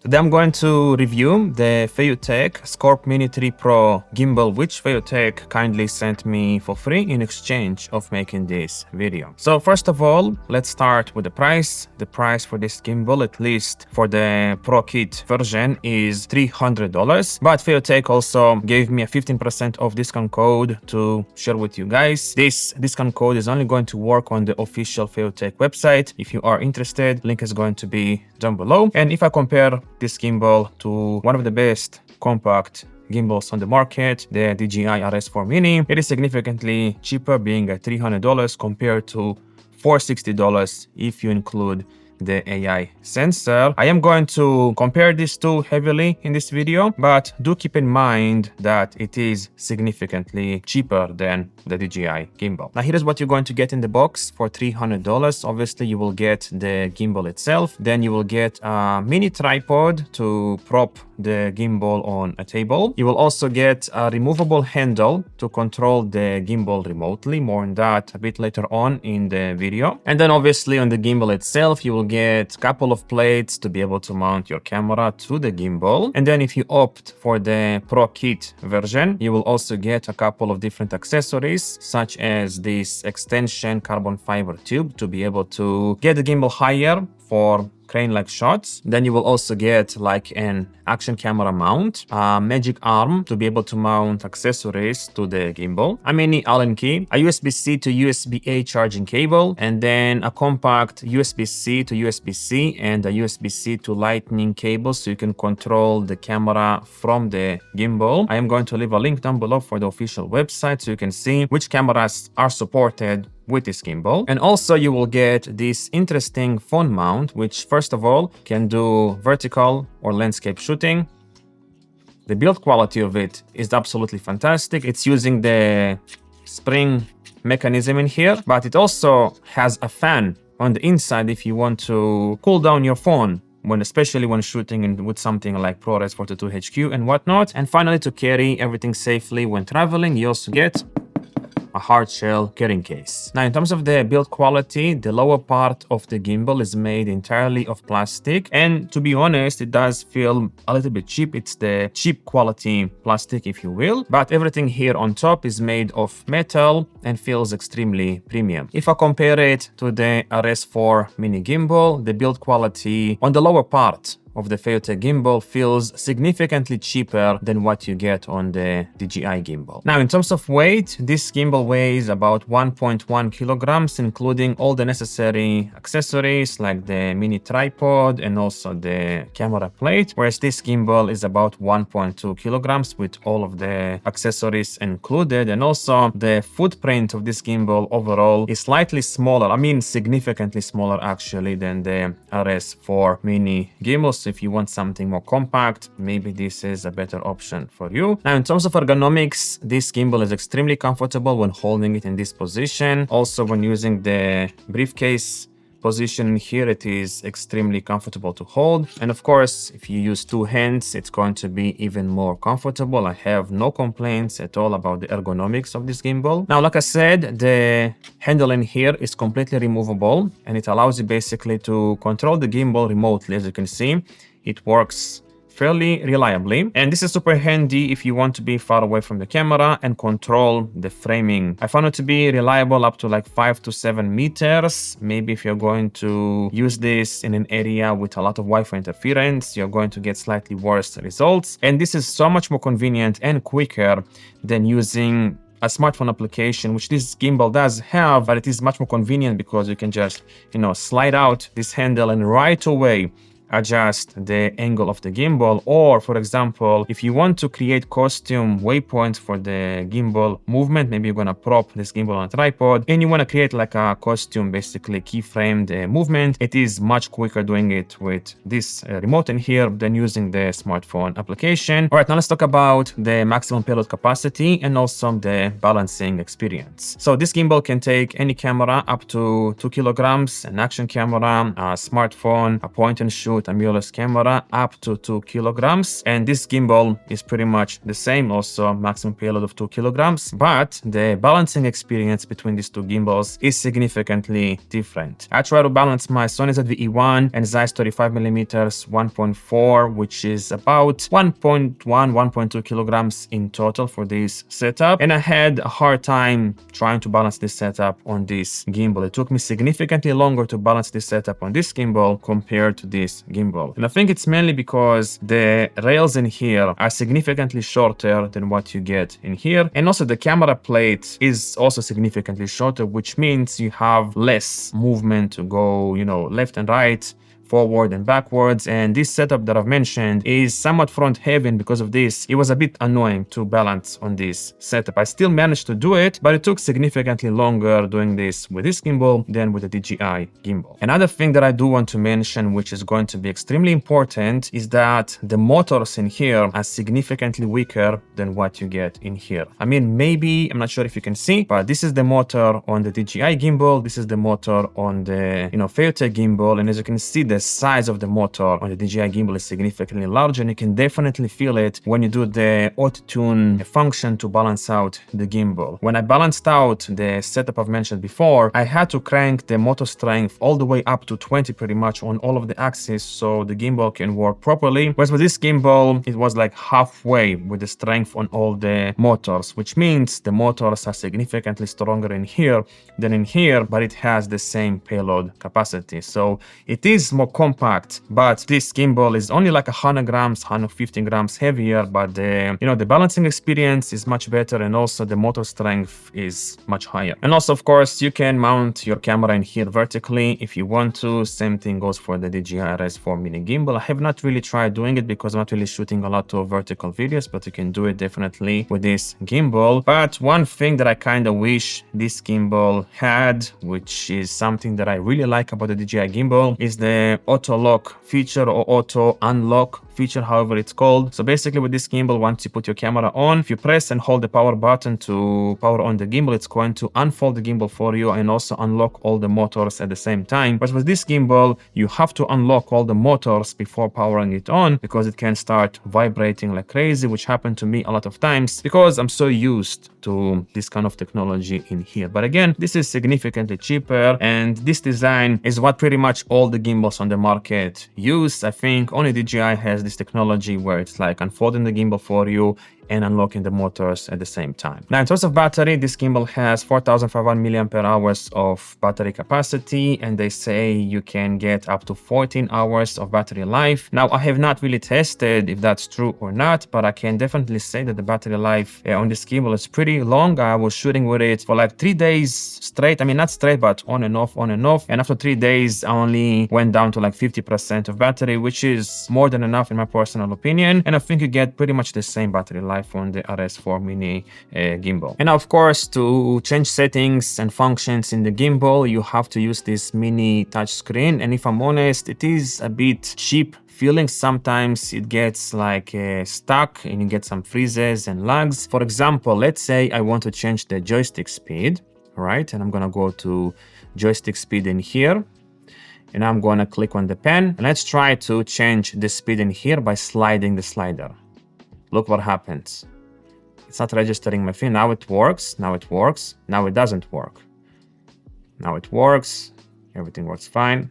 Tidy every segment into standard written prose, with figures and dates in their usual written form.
Today I'm going to review the Payload Scorp Mini 3 Pro gimbal, which Payload kindly sent me for free in exchange of making this video. So first of all, let's start with the price. The price for this gimbal, at least for the Pro Kit version, is $300. But Payload also gave me a 15% off discount code to share with you guys. This discount code is only going to work on the official Payload website. If you are interested, link is going to be down below. And if I compare this gimbal to one of the best compact gimbals on the market, the DJI RS4 Mini, it is significantly cheaper, being at $300 compared to $460 if you include the AI sensor. I am going to compare these two heavily in this video, but do keep in mind that it is significantly cheaper than the DJI gimbal. Now here's what you're going to get in the box for $300. Obviously you will get the gimbal itself, then you will get a mini tripod to prop the gimbal on a table. You will also get a removable handle to control the gimbal remotely. More on that a bit later on in the video. And then obviously on the gimbal itself, you will get a couple of plates to be able to mount your camera to the gimbal. And then if you opt for the Pro Kit version, you will also get a couple of different accessories, such as this extension carbon fiber tube to be able to get the gimbal higher for crane-like shots. Then you will also get like an action camera mount, a magic arm to be able to mount accessories to the gimbal, a mini Allen key, a USB-C to USB-A charging cable, and then a compact USB-C to USB-C and a USB-C to Lightning cable so you can control the camera from the gimbal. I am going to leave a link down below for the official website so you can see which cameras are supported with this gimbal. And also you will get this interesting phone mount, which first of all can do vertical or landscape shooting. The build quality of it is absolutely fantastic. It's using the spring mechanism in here, but it also has a fan on the inside if you want to cool down your phone, especially when shooting with something like ProRes 42 HQ and whatnot. And finally, to carry everything safely when traveling, you also get a hard shell carrying case. Now, in terms of the build quality, the lower part of the gimbal is made entirely of plastic. And to be honest, it does feel a little bit cheap. It's the cheap quality plastic, if you will. But everything here on top is made of metal and feels extremely premium. If I compare it to the RS4 Mini gimbal, the build quality on the lower part of the Payload gimbal feels significantly cheaper than what you get on the DJI gimbal. Now, in terms of weight, this gimbal weighs about 1.1 kilograms, including all the necessary accessories like the mini tripod and also the camera plate, whereas this gimbal is about 1.2 kilograms with all of the accessories included. And also the footprint of this gimbal overall is slightly smaller, I mean significantly smaller actually, than the RS4 Mini gimbal. So if you want something more compact, maybe this is a better option for you. Now, in terms of ergonomics, this gimbal is extremely comfortable when holding it in this position. Also, when using the briefcase position here, it is extremely comfortable to hold. And of course, if you use two hands, it's going to be even more comfortable. I have no complaints at all about the ergonomics of this gimbal. Now, like I said, the handle in here is completely removable and it allows you basically to control the gimbal remotely. As you can see, it works fairly reliably, and this is super handy if you want to be far away from the camera and control the framing. I found it to be reliable up to like 5 to 7 meters. Maybe if you're going to use this in an area with a lot of Wi-Fi interference, you're going to get slightly worse results. And this is so much more convenient and quicker than using a smartphone application, which this gimbal does have, but it is much more convenient because you can just, slide out this handle and right away adjust the angle of the gimbal. Or for example, if you want to create costume waypoints for the gimbal movement, maybe you're gonna prop this gimbal on a tripod and you want to create like a costume, basically keyframe the movement, it is much quicker doing it with this remote in here than using the smartphone application. All right, now let's talk about the maximum payload capacity and also the balancing experience. So this gimbal can take any camera up to 2 kilograms, an action camera, a smartphone, a point and shoot, with a mirrorless camera up to 2 kilograms. And this gimbal is pretty much the same, also maximum payload of 2 kilograms, but the balancing experience between these two gimbals is significantly different. I try to balance my Sony ZV-E1 and Zeiss 35mm 1.4, which is about 1.1, 1.2 kilograms in total for this setup. And I had a hard time trying to balance this setup on this gimbal. It took me significantly longer to balance this setup on this gimbal compared to this gimbal. And I think it's mainly because the rails in here are significantly shorter than what you get in here. And also the camera plate is also significantly shorter, which means you have less movement to go, you know, left and right, forward and backwards. And this setup that I've mentioned is somewhat front heavy, and because of this it was a bit annoying to balance on this setup. I still managed to do it, but it took significantly longer doing this with this gimbal than with the DJI gimbal. Another thing that I do want to mention, which is going to be extremely important, is that the motors in here are significantly weaker than what you get in here. I mean, maybe, I'm not sure if you can see, but this is the motor on the DJI gimbal, this is the motor on the, you know, Payload gimbal, and as you can see, the size of the motor on the DJI gimbal is significantly larger, and you can definitely feel it when you do the auto-tune function to balance out the gimbal. When I balanced out the setup I've mentioned before, I had to crank the motor strength all the way up to 20 pretty much on all of the axes so the gimbal can work properly. Whereas with this gimbal, it was like halfway with the strength on all the motors, which means the motors are significantly stronger in here than in here, but it has the same payload capacity. So it is more compact, but this gimbal is only like 100 grams, 150 grams heavier, but the, you know, the balancing experience is much better, and also the motor strength is much higher. And also, of course, you can mount your camera in here vertically if you want to. Same thing goes for the DJI RS4 mini gimbal. I have not really tried doing it because I'm not really shooting a lot of vertical videos, but you can do it definitely with this gimbal. But one thing that I kind of wish this gimbal had, which is something that I really like about the DJI gimbal, is the auto lock feature or auto unlock feature, however it's called. So basically with this gimbal, once you put your camera on, if you press and hold the power button to power on the gimbal, it's going to unfold the gimbal for you and also unlock all the motors at the same time. But with this gimbal, you have to unlock all the motors before powering it on, because it can start vibrating like crazy, which happened to me a lot of times because I'm so used to this kind of technology in here. But again, this is significantly cheaper, and this design is what pretty much all the gimbals on the market use. I think only DJI has this technology where it's like unfolding the gimbal for you and unlocking the motors at the same time. Now, in terms of battery, this gimbal has 4,500 milliampere hours of battery capacity, and they say you can get up to 14 hours of battery life. Now, I have not really tested if that's true or not, but I can definitely say that the battery life on this gimbal is pretty long. I was shooting with it for like 3 days straight. I mean, not straight, but on and off, on and off. And after 3 days, I only went down to like 50% of battery, which is more than enough in my personal opinion. And I think you get pretty much the same battery life on the RS4 mini gimbal. And now, of course, to change settings and functions in the gimbal, you have to use this mini touch screen. And if I'm honest, it is a bit cheap feeling. Sometimes it gets like stuck and you get some freezes and lags. For example, let's say I want to change the joystick speed, right? And I'm gonna go to joystick speed in here, and I'm gonna click on the pen. And let's try to change the speed in here by sliding the slider. Look what happens. It's not registering my thing. Now it works, now it works, now it doesn't work. Now it works, everything works fine.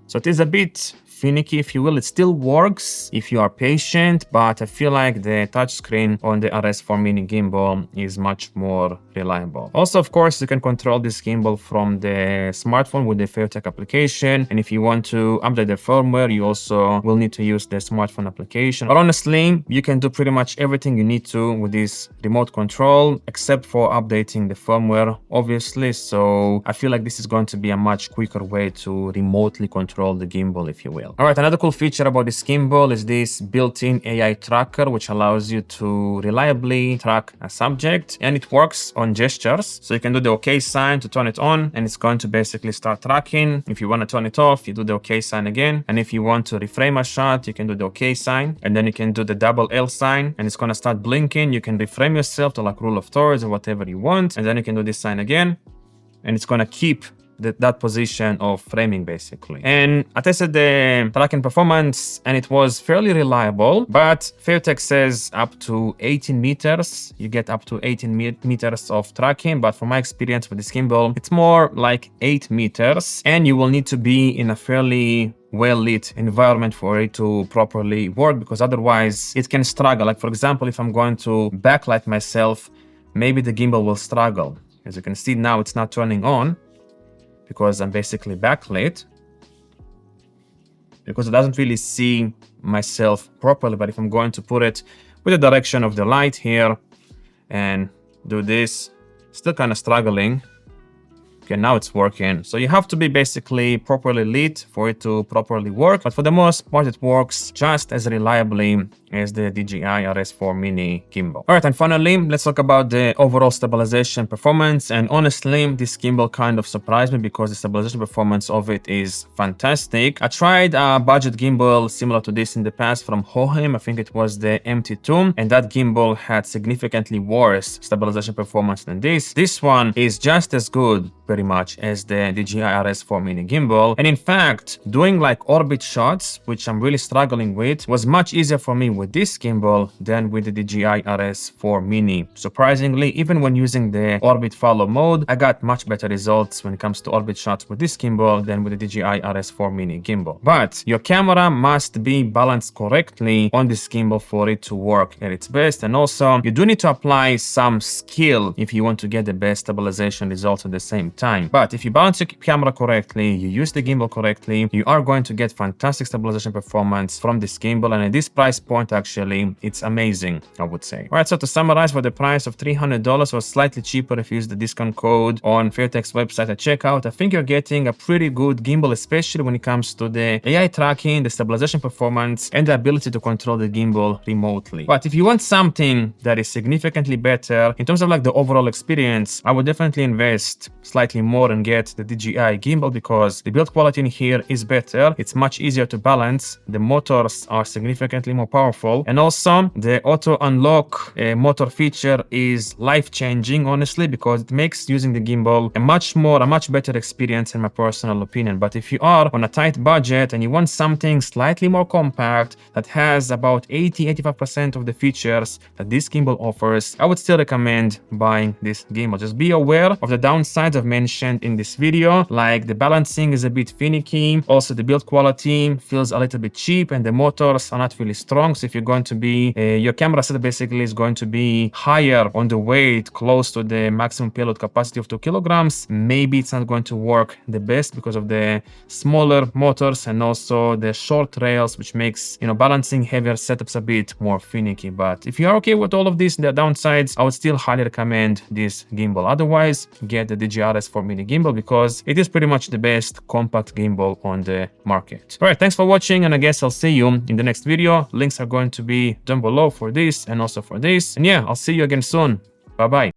So it is a bit finicky, if you will. It still works if you are patient, but I feel like the touchscreen on the RS4 mini gimbal is much more reliable. Also, of course, you can control this gimbal from the smartphone with the Payload application. And if you want to update the firmware, you also will need to use the smartphone application. But honestly, you can do pretty much everything you need to with this remote control, except for updating the firmware, obviously. So I feel like this is going to be a much quicker way to remotely control the gimbal, if you will. All right, another cool feature about this gimbal is this built-in AI tracker, which allows you to reliably track a subject, and it works on gestures. So you can do the OK sign to turn it on, and it's going to basically start tracking. If you want to turn it off, you do the OK sign again. And if you want to reframe a shot, you can do the OK sign, and then you can do the double L sign, and it's going to start blinking. You can reframe yourself to like rule of thirds or whatever you want, and then you can do this sign again, and it's going to keep that position of framing basically. And I tested the tracking performance and it was fairly reliable, but FeioTech says up to 18 meters. You get up to 18 meters of tracking, but from my experience with this gimbal, it's more like 8 meters, and you will need to be in a fairly well-lit environment for it to properly work, because otherwise it can struggle. Like for example, if I'm going to backlight myself, maybe the gimbal will struggle. As you can see now, it's not turning on because I'm basically backlit, because it doesn't really see myself properly. But if I'm going to put it with the direction of the light here and do this, still kind of struggling. Okay, now it's working. So you have to be basically properly lit for it to properly work. But for the most part, it works just as reliably as the DJI RS4 Mini gimbal. All right, and finally, let's talk about the overall stabilization performance. And honestly, this gimbal kind of surprised me because the stabilization performance of it is fantastic. I tried a budget gimbal similar to this in the past from Hohem. I think it was the MT2, and that gimbal had significantly worse stabilization performance than this. This one is just as good pretty much as the DJI RS4 Mini gimbal. And in fact, doing like orbit shots, which I'm really struggling with, was much easier for me with this gimbal than with the DJI RS4 Mini. Surprisingly, even when using the orbit follow mode, I got much better results when it comes to orbit shots with this gimbal than with the DJI RS4 Mini gimbal. But your camera must be balanced correctly on this gimbal for it to work at its best. And also, you do need to apply some skill if you want to get the best stabilization results at the same time. But if you balance your camera correctly, you use the gimbal correctly, you are going to get fantastic stabilization performance from this gimbal. And at this price point, actually, it's amazing, I would say. All right, so to summarize, for the price of $300 or slightly cheaper if you use the discount code on FeioTech's website at checkout, I think you're getting a pretty good gimbal, especially when it comes to the AI tracking, the stabilization performance, and the ability to control the gimbal remotely. But if you want something that is significantly better in terms of like the overall experience, I would definitely invest slightly more and get the DJI gimbal, because the build quality in here is better. It's much easier to balance. The motors are significantly more powerful, and also the auto unlock motor feature is life-changing, honestly, because it makes using the gimbal a much better experience in my personal opinion. But if you are on a tight budget and you want something slightly more compact that has about 80-85% of the features that this gimbal offers, I would still recommend buying this gimbal. Just be aware of the downsides I've mentioned in this video, like the balancing is a bit finicky, also the build quality feels a little bit cheap, and the motors are not really strong. So if you're going to be, your camera set basically is going to be higher on the weight, close to the maximum payload capacity of 2 kilograms, maybe it's not going to work the best because of the smaller motors and also the short rails, which makes, you know, balancing heavier setups a bit more finicky. But if you are okay with all of these, the downsides, I would still highly recommend this gimbal. Otherwise, get the DJI RS4 Mini gimbal because it is pretty much the best compact gimbal on the market. All right, thanks for watching, and I guess I'll see you in the next video. Links are going to be down below for this and also for this. And yeah, I'll see you again soon. Bye-bye.